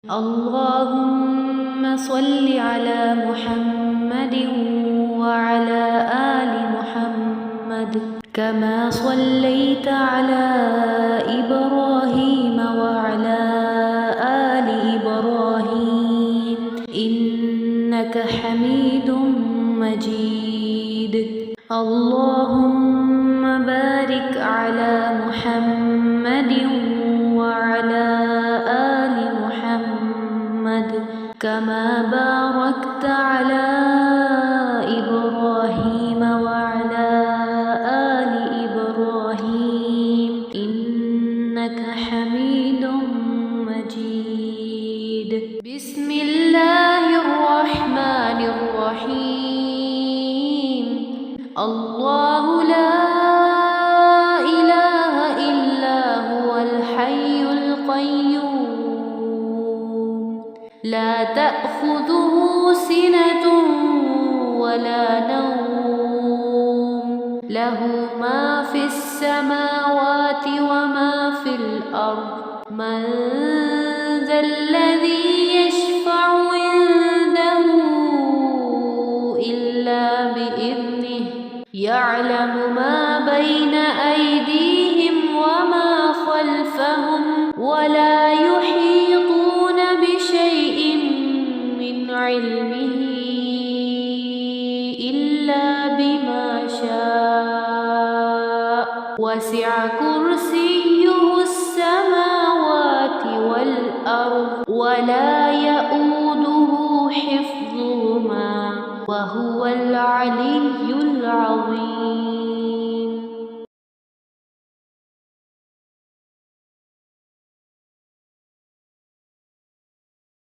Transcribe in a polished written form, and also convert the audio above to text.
اللهم صل على محمد وعلى آل محمد كما صليت على إبراهيم وعلى آل إبراهيم إنك حميد مجيد. اللهم بارك على محمد وعلى آل محمد كما باركت على إبراهيم وعلى آل إبراهيم إنك حميد مجيد. بسم الله الرحمن الرحيم. الله لا إله إلا هو الحي القيوم لا تأخذه سنة ولا نوم له ما في السماوات وما في الأرض. من ذا الذي يشفع عنده إلا بإذنه يعلم ما بين أيديهم وما خلفهم ولا يحيطون بشيء من علمه إلا بما شاء وسع كرسيه السماوات والأرض ولا يؤوده حفظهما وهو العلي العظيم.